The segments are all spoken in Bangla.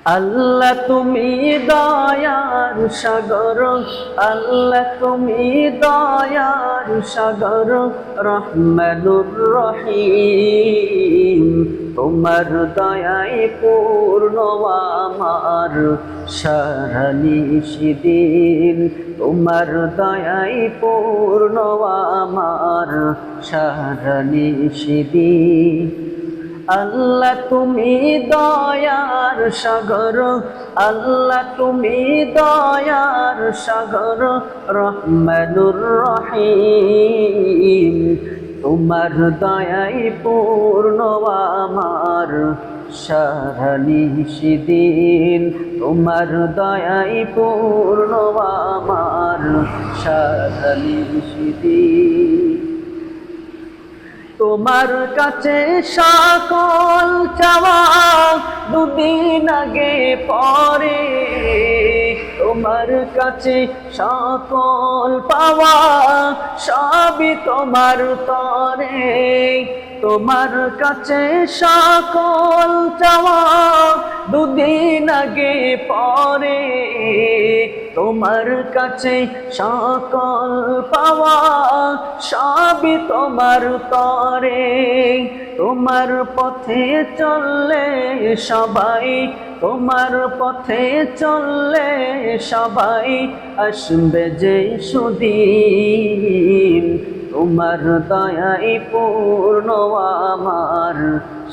আল্লাহ তুমি দয়ার সাগর, আল্লাহ তুমি দয়ার সাগর, রহমানুর রহিম। তোমার দয়ায় পূর্ণ আমার সারা নিশিদিন, তোমার দয়ায় পূর্ণ আমার সারা নিশিদিন। আল্লাহ তুমি দয়ার সাগর, আল্লাহ তুমি দয়ার সাগর, রহমানুর রহিম। তোমার দয়ায় পূর্ণ আমার সারা নিশিদিন, তোমার দয়ায় পূর্ণ আমার সারা নিশিদিন। তোমার কাছে সকল চাওয়া দুদিন আগে পরে, তোমার কাছে সকল পাওয়া সবই তোমার তরে। তোমার কাছে সকল চাওয়া দুদিন আগে পরে, তোমার কাছে সকল পাওয়া সবই তোমার তরে। তোমার পথে চললে সবাই, তোমার পথে চললে সবাই আসবে যে সুদিন। তোমার দয়ায় পূর্ণ আমার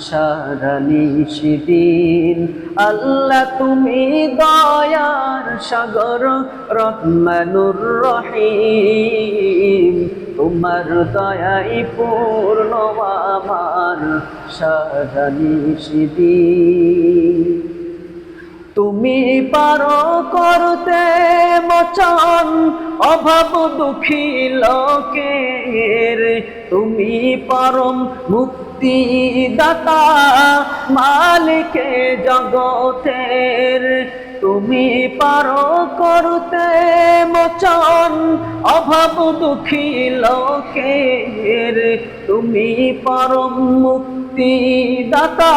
সারা নিশিদিন। আল্লাহ তুমি দয়ার সাগর, রহমানুর রহিম। তোমার দয়ায় পূর্ণ আমার সারা নিশিদিন। তুমি পারো করতে মোচন অভাব দুঃখী লোকের, তুমি পরম মুক্তি দাতা মালিকে জগতের। তুমি পারো করতে মোচন অভাব দুঃখী লোকের, তুমি পরম মুক্তি দাতা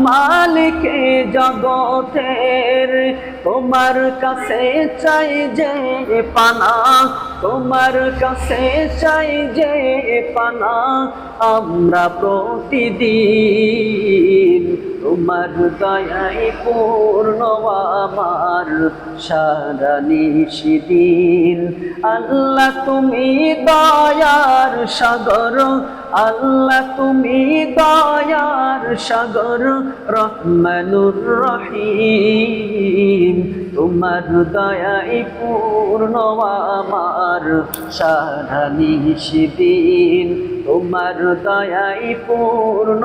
মালিকে জগতের। তোমার কাছে চাই যে পানা, তোমার কাছে চাই যে পানা আমরা প্রতিদিন। তোমার দয়ায় পূর্ণ আমার সারা নিশিদিন। আল্লাহ তুমি দয়ার সাগর, আল্লাহ তুমি দয়ার সাগর, রহমানুর রহিম। তোমার দয়ায় পূর্ণ আমার সারা নিশিদিন, তোমার দয়ায় পূর্ণ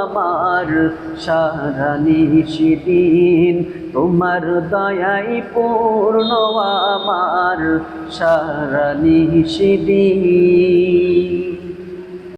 আমার সারা নিশিদিন, তোমার দয়ায় পূর্ণ আমার সারা নিশিদিন।